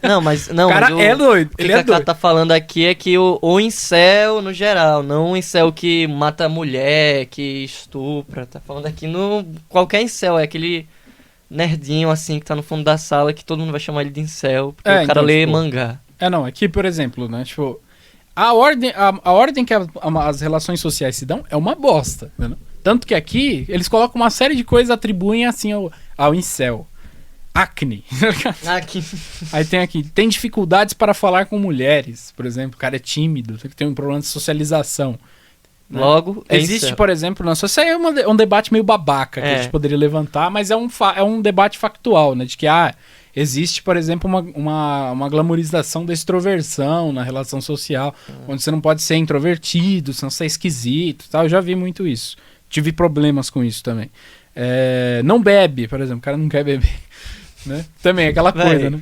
Não, mas o cara é doido. O que a Cá tá falando aqui é que o incel no geral, não o incel que mata mulher, que estupra. Tá falando aqui no qualquer incel, é aquele nerdinho assim que tá no fundo da sala que todo mundo vai chamar ele de incel, porque o cara então, lê mangá. Aqui, por exemplo, né, tipo, a ordem que as relações sociais se dão é uma bosta, né? Tanto que aqui, eles colocam uma série de coisas, atribuem assim ao incel. Acne. Aí tem aqui, tem dificuldades para falar com mulheres, por exemplo, o cara é tímido, tem um problema de socialização. Né? Logo, existe, por exemplo, isso aí é um debate meio babaca que a gente poderia levantar, mas é um debate factual, né? De que existe, por exemplo, uma glamorização da extroversão na relação social, onde você não pode ser introvertido, senão você é esquisito, tal. Eu já vi muito isso. Tive problemas com isso também. Não bebe, por exemplo, o cara não quer beber. Né? Também, aquela coisa, né?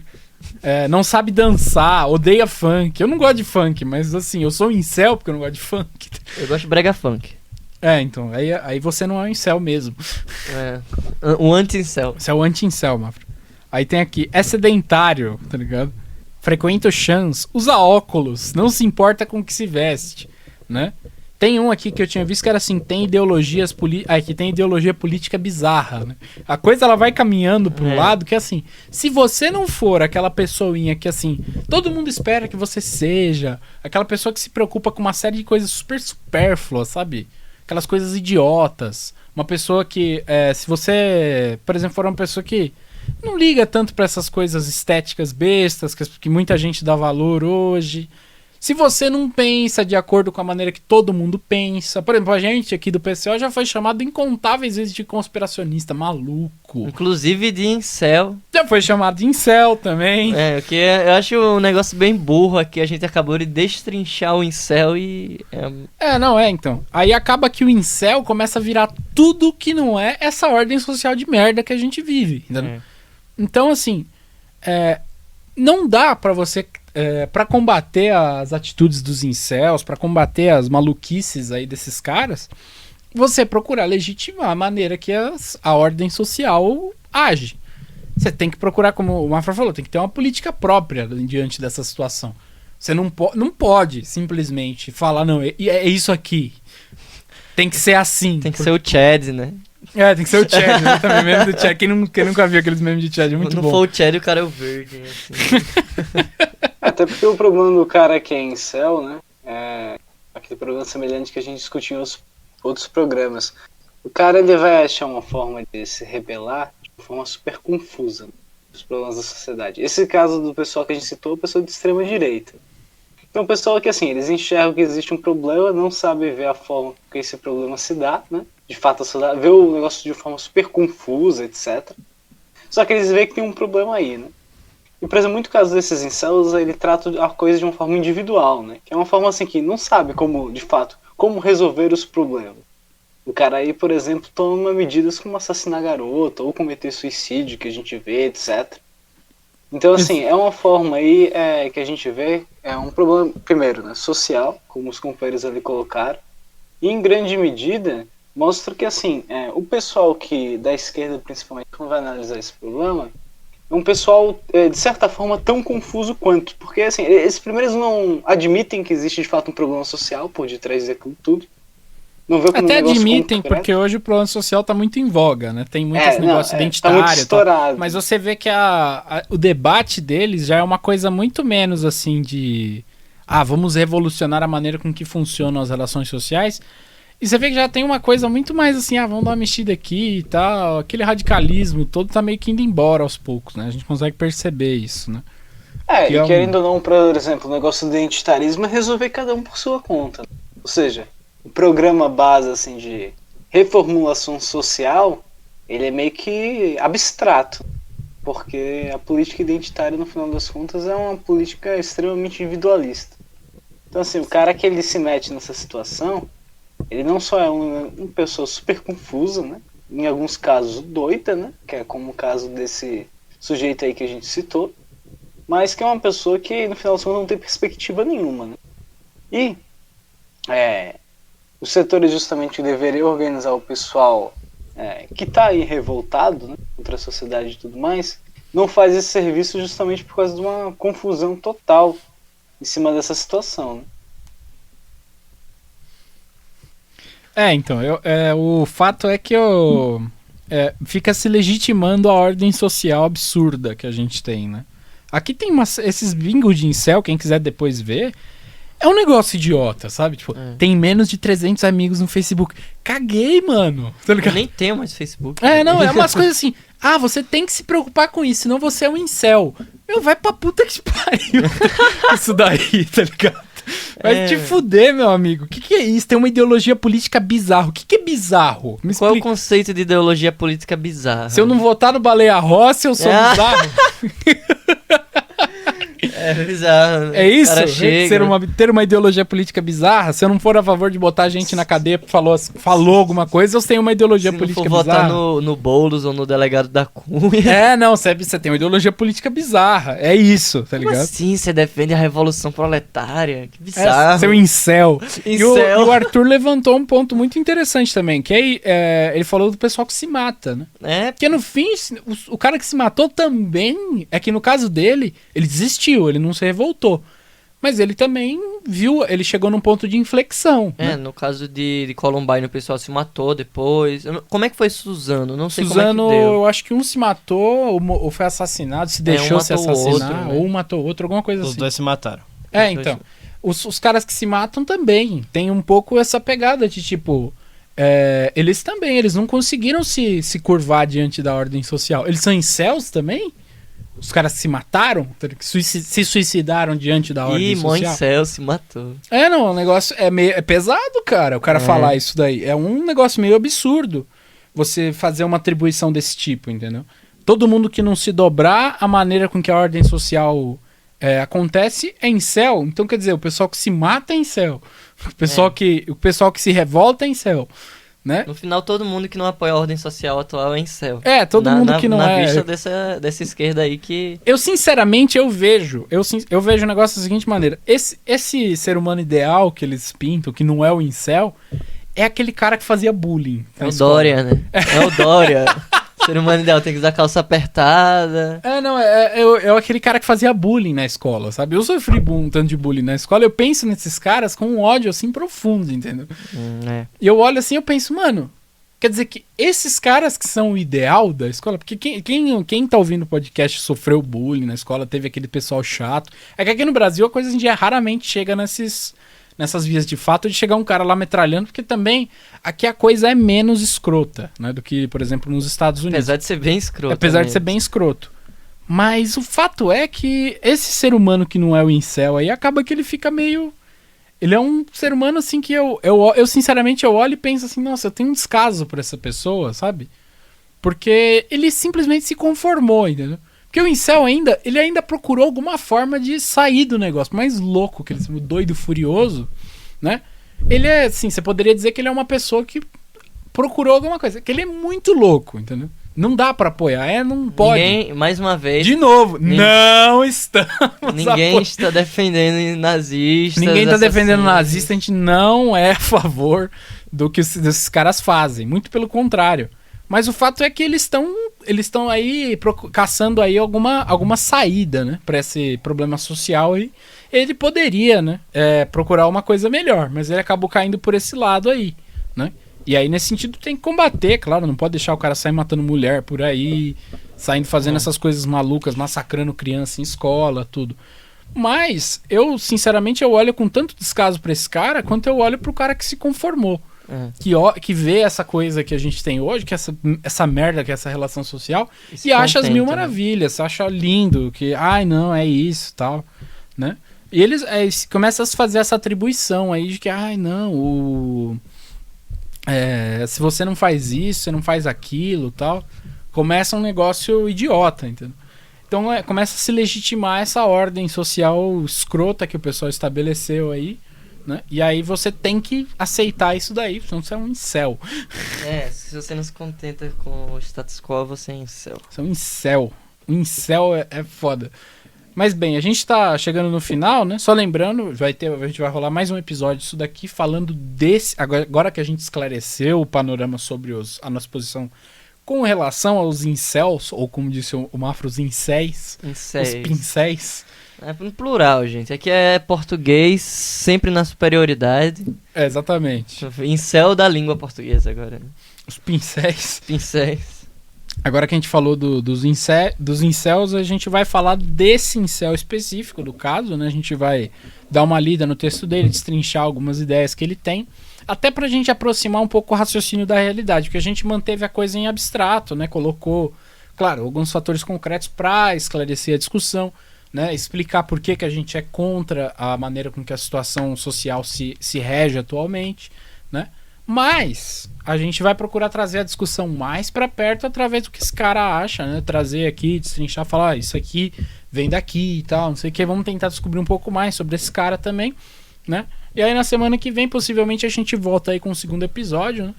Não sabe dançar, odeia funk. Eu não gosto de funk, mas assim, eu sou um incel porque eu não gosto de funk. Eu gosto de brega funk. Então, aí você não é um incel mesmo. Um anti-incel. Você é o anti-incel, Mafra. Aí tem aqui, é sedentário, tá ligado? Frequenta o chans, usa óculos, não se importa com o que se veste, né? Tem um aqui que eu tinha visto que era assim, tem ideologia política bizarra, né? A coisa ela vai caminhando para um lado que assim, se você não for aquela pessoinha que assim, todo mundo espera que você seja, aquela pessoa que se preocupa com uma série de coisas super supérfluas, sabe? Aquelas coisas idiotas. Uma pessoa que, se você, por exemplo, for uma pessoa que não liga tanto para essas coisas estéticas bestas que muita gente dá valor hoje. Se você não pensa de acordo com a maneira que todo mundo pensa, por exemplo, a gente aqui do PCO já foi chamado incontáveis vezes de conspiracionista, maluco. Inclusive de incel. Já foi chamado de incel também. É, que eu acho um negócio bem burro aqui. A gente acabou de destrinchar o incel e... Então. Aí acaba que o incel começa a virar tudo que não é essa ordem social de merda que a gente vive. Entendeu? Então, assim, não dá pra você... pra combater as atitudes dos incels, pra combater as maluquices aí desses caras, você procurar legitimar a maneira que a ordem social age. Você tem que procurar, como o Mafra falou, tem que ter uma política própria diante dessa situação. Você não pode simplesmente falar, não, é isso aqui. Tem que ser assim. Tem que ser o Chad, né? Tem que ser o Chad, né? Também meme do Chad. Quem nunca viu aqueles memes de Chad, é muito bom. Não for o Chad, o cara é o verde. Assim. Até porque o problema do cara que é incel, né? É aquele problema semelhante que a gente discutiu em outros programas. O cara, ele vai achar uma forma de se rebelar de uma forma super confusa, né, dos problemas da sociedade. Esse caso do pessoal que a gente citou é o pessoal de extrema direita. Então o pessoal que, assim, eles enxergam que existe um problema, não sabem ver a forma que esse problema se dá, né? De fato, a sociedade vê o negócio de uma forma super confusa, etc. Só que eles veem que tem um problema aí, né? E, por exemplo, muito caso desses incels, ele trata a coisa de uma forma individual, né? Que é uma forma, assim, que não sabe como, de fato, como resolver os problemas. O cara aí, por exemplo, toma medidas como assassinar garota ou cometer suicídio, que a gente vê, etc. Então, assim, é uma forma aí que a gente vê, é um problema, primeiro, né, social, como os companheiros ali colocaram, e em grande medida mostra que, assim, o pessoal que, da esquerda principalmente, quando vai analisar esse problema, é um pessoal, de certa forma, tão confuso quanto, porque, assim, eles primeiros não admitem que existe, de fato, um problema social por detrás daquilo tudo. Não vê como até um admitem, concreto. porque hoje o problema social tá muito em voga, né? Tem muitos negócios identitários. Tá muito estourado. Mas você vê que o debate deles já é uma coisa muito menos assim de... vamos revolucionar a maneira com que funcionam as relações sociais. E você vê que já tem uma coisa muito mais assim, vamos dar uma mexida aqui e tal. Aquele radicalismo todo tá meio que indo embora aos poucos, né? A gente consegue perceber isso, né? E querendo ou não, por exemplo, o negócio do identitarismo é resolver cada um por sua conta. Ou seja, o programa base assim, de reformulação social, ele é meio que abstrato, porque a política identitária, no final das contas, é uma política extremamente individualista. Então, assim, o cara que ele se mete nessa situação, ele não só é uma pessoa super confusa, né? Em alguns casos doida, né? Que é como o caso desse sujeito aí que a gente citou, mas que é uma pessoa que, no final das contas, não tem perspectiva nenhuma, né? E os setores justamente deveriam organizar o pessoal que está aí revoltado, né, contra a sociedade e tudo mais, não faz esse serviço justamente por causa de uma confusão total em cima dessa situação, né? Então, o fato é que fica se legitimando a ordem social absurda que a gente tem, né? Aqui tem esses bingos de incel, quem quiser depois ver, é um negócio idiota, sabe? Tipo, tem menos de 300 amigos no Facebook. Caguei, mano. Tá ligado? Eu nem tenho mais Facebook. É umas coisas assim. Você tem que se preocupar com isso, senão você é um incel. Vai pra puta que pariu. Isso daí, tá ligado? Vai te fuder, meu amigo. O que é isso? Tem uma ideologia política bizarra. O que é bizarro? Me Qual é o explica. conceito de ideologia política bizarra? Se eu não votar no Baleia Rossi, eu sou bizarro? É bizarro. É isso? Cara chega, Ter uma ideologia política bizarra? Se eu não for a favor de botar gente na cadeia porque falou alguma coisa, eu tenho uma ideologia política bizarra. Se não for votar no Boulos ou no delegado da Cunha. Você tem uma ideologia política bizarra. É isso, tá ligado? Como assim você defende a revolução proletária? Que bizarro. Seu incel. Incel. E o Arthur levantou um ponto muito interessante também, que aí ele falou do pessoal que se mata, né? Porque no fim, o cara que se matou também, é que no caso dele, ele desistiu, ele não se revoltou. Mas ele também ele chegou num ponto de inflexão. Né? No caso de Columbine, o pessoal se matou depois. Como é que foi Suzano? Não sei Suzano, como é que deu. eu acho que um se matou, ou foi assassinado, se deixou se assassinar, outro, né? ou um matou o outro, alguma coisa assim. Os dois se mataram. Então. Os caras que se matam também. Tem um pouco essa pegada de tipo... eles não conseguiram se curvar diante da ordem social. Eles são incels também? Os caras se mataram, que se suicidaram diante da ordem Ih, social. Moisés se matou. Não, o negócio é pesado, cara, o cara falar isso daí. É um negócio meio absurdo você fazer uma atribuição desse tipo, entendeu? Todo mundo que não se dobrar a maneira com que a ordem social acontece é incel. Então, quer dizer, o pessoal que se mata é incel. O pessoal que se revolta é incel. Né? No final, todo mundo que não apoia a ordem social atual é incel. Todo mundo que não na é... vista dessa esquerda aí que... Eu, sinceramente, eu vejo o negócio da seguinte maneira. Esse ser humano ideal que eles pintam, que não é o incel, é aquele cara que fazia bullying. É o Dória, né? É o Dória. Ser humano ideal tem que usar calça apertada. É aquele cara que fazia bullying na escola, sabe? Eu sofri um tanto de bullying na escola, eu penso nesses caras com um ódio, assim, profundo, entendeu? E eu olho assim, eu penso, mano, quer dizer que esses caras que são o ideal da escola, porque quem tá ouvindo o podcast sofreu bullying na escola, teve aquele pessoal chato, é que aqui no Brasil a coisa em dia raramente chega nessas vias de fato de chegar um cara lá metralhando, porque também aqui a coisa é menos escrota, né, do que, por exemplo, nos Estados Unidos. Apesar de ser bem escroto. Apesar de ser bem escroto. Mas o fato é que esse ser humano que não é o incel aí, acaba que ele fica meio... Ele é um ser humano, assim, que eu sinceramente, eu olho e penso assim, nossa, eu tenho um descaso por essa pessoa, sabe? Porque ele simplesmente se conformou, entendeu? Porque o incel ele ainda procurou alguma forma de sair do negócio. Mais louco que ele, o doido furioso, né? Ele é, assim, você poderia dizer que ele é uma pessoa que procurou alguma coisa. Que ele é muito louco, entendeu? Não dá pra apoiar, não pode. Ninguém, mais uma vez... De novo, não estamos Ninguém está defendendo nazistas. Ninguém está defendendo assassinos. nazista, a gente não é a favor do que esses caras fazem. Muito pelo contrário. Mas o fato é que eles estão aí caçando aí alguma saída, né, para esse problema social, e ele poderia, né, procurar uma coisa melhor, mas ele acabou caindo por esse lado aí, né? E aí nesse sentido tem que combater, claro, não pode deixar o cara sair matando mulher por aí, saindo fazendo essas coisas malucas, massacrando criança em escola, tudo. Mas eu, sinceramente, eu olho com tanto descaso para esse cara, quanto eu olho pro cara que se conformou. Que vê essa coisa que a gente tem hoje, que essa merda, que é essa relação social, e acha as mil maravilhas, acha lindo, que, ai, não, é isso, tal, né? E eles começam a fazer essa atribuição aí de que, ai, não, se você não faz isso, você não faz aquilo, tal, começa um negócio idiota, entendeu? Então começa a se legitimar essa ordem social escrota que o pessoal estabeleceu aí, né? E aí você tem que aceitar isso daí, senão você é um incel. Se você não se contenta com o status quo, você é incel. Você é um incel. Um incel é foda. Mas bem, a gente tá chegando no final, né? Só lembrando, a gente vai rolar mais um episódio disso daqui, falando desse... Agora que a gente esclareceu o panorama sobre a nossa posição com relação aos incels, ou como disse o Mafra, os incéis, os pincéis. É no plural, gente. Aqui é português, sempre na superioridade. Exatamente. Incel da língua portuguesa agora. Os pincéis. Pincéis. Agora que a gente falou dos incels, a gente vai falar desse incel específico do caso, né? A gente vai dar uma lida no texto dele, destrinchar algumas ideias que ele tem, até pra gente aproximar um pouco o raciocínio da realidade, porque a gente manteve a coisa em abstrato, né? Colocou, claro, alguns fatores concretos para esclarecer a discussão, né? Explicar por que a gente é contra a maneira com que a situação social se rege atualmente, né? Mas a gente vai procurar trazer a discussão mais para perto através do que esse cara acha, né? Trazer aqui, destrinchar, falar, isso aqui vem daqui e tal, não sei o que. Vamos tentar descobrir um pouco mais sobre esse cara também, né? E aí na semana que vem, possivelmente, a gente volta aí com o segundo episódio, né?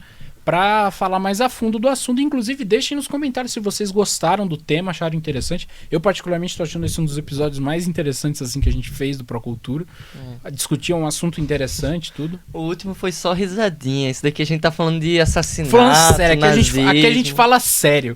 Pra falar mais a fundo do assunto. Inclusive, deixem nos comentários se vocês gostaram do tema, acharam interessante. Eu, particularmente, estou achando esse um dos episódios mais interessantes assim que a gente fez do Procultura. Discutir um assunto interessante, tudo. O último foi só risadinha. Esse daqui a gente tá falando de assassinato, falando sério, nazismo. aqui a gente fala sério.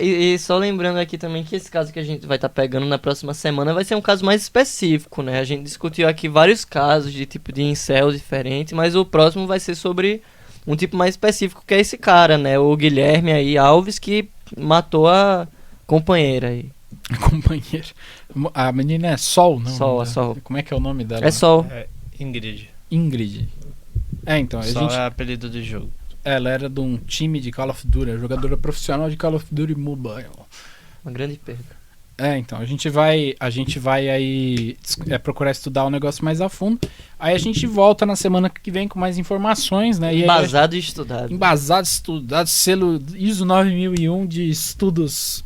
E só lembrando aqui também que esse caso que a gente vai estar pegando na próxima semana vai ser um caso mais específico, né? A gente discutiu aqui vários casos de tipo de incel diferente, mas o próximo vai ser sobre um tipo mais específico, que é esse cara, né? O Guilherme aí, Alves, que matou a companheira aí. A companheira. A menina é Sol, não? Sol, a Sol. Como é que é o nome dela? É Sol. Ingrid. Ingrid. Então, Sol é apelido do jogo. Ela era de um time de Call of Duty, jogadora profissional de Call of Duty Mobile. Uma grande perda. Então, a gente vai aí procurar estudar o negócio mais a fundo. Aí a gente volta na semana que vem com mais informações, né? E aí, Embasado e estudado. embasado, estudado, selo ISO 9001 de estudos...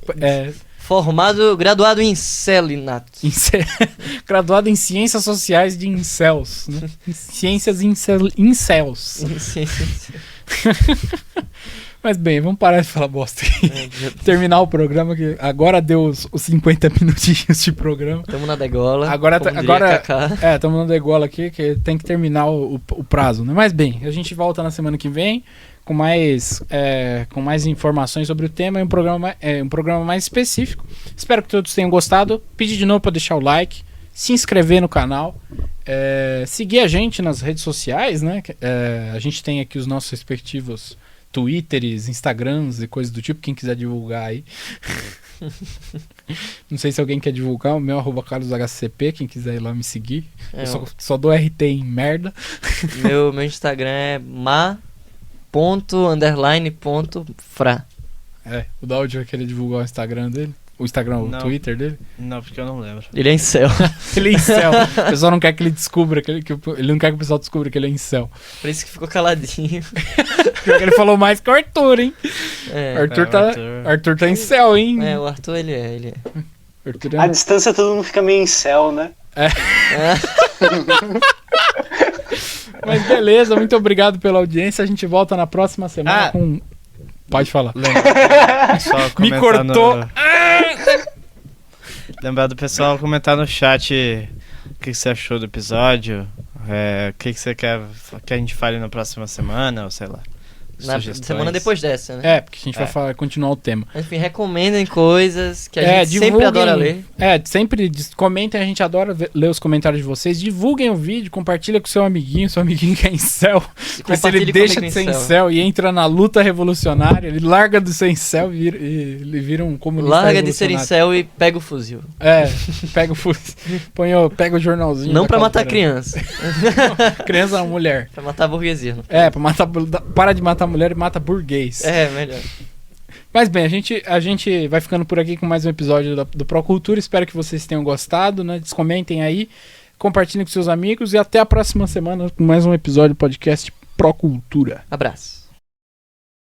Graduado em Celinato. graduado em Ciências Sociais de Incels, né? Ciências Incels. Mas bem, vamos parar de falar bosta aqui. Terminar o programa, que agora deu os 50 minutinhos de programa. Tamo na degola. Agora estamos na degola aqui, que tem que terminar o prazo, né? Mas bem, a gente volta na semana que vem com mais informações sobre o tema e um programa mais específico. Espero que todos tenham gostado. Pedir de novo para deixar o like, se inscrever no canal, seguir a gente nas redes sociais, né? A gente tem aqui os nossos respectivos Twitters, Instagrams e coisas do tipo, quem quiser divulgar aí. Não sei se alguém quer divulgar, o meu @carloshcp, quem quiser ir lá me seguir. Eu só dou RT em merda. Meu Instagram é ma._.fra. O Daud vai querer divulgar o Instagram dele? O Twitter dele? Não, porque eu não lembro. Ele é incel. Ele é incel. O pessoal não quer que ele descubra, ele não quer que o pessoal descubra que ele é incel. Por isso que ficou caladinho. Porque ele falou mais que o Arthur, hein? Arthur tá incel, hein? O Arthur ele é. Arthur À distância todo mundo fica meio incel, né? Mas beleza, muito obrigado pela audiência. A gente volta na próxima semana com... Pode falar. Me cortou. Lembrar do pessoal comentar no chat o que você achou do episódio, o que você quer que a gente fale na próxima semana, ou sei lá. Na semana depois dessa, né? Porque a gente vai continuar o tema. Enfim, recomendem coisas que a gente sempre adora ler. Sempre comentem, a gente adora ler os comentários de vocês. Divulguem o vídeo, compartilha com seu amiguinho que é incel. Se ele deixa de ser incel e entra na luta revolucionária, ele larga de ser incel e ele vira um comunista. Larga de ser incel e pega o fuzil. Pega o fuzil. Pega o jornalzinho. Não pra matar criança. Criança não, mulher. Pra matar a burguesia. Pra matar. Para de matar mulher e mata burguês. Melhor. Mas bem, a gente vai ficando por aqui com mais um episódio do Procultura. Espero que vocês tenham gostado, né? Comentem aí, compartilhem com seus amigos e até a próxima semana com mais um episódio do podcast Procultura. Abraço.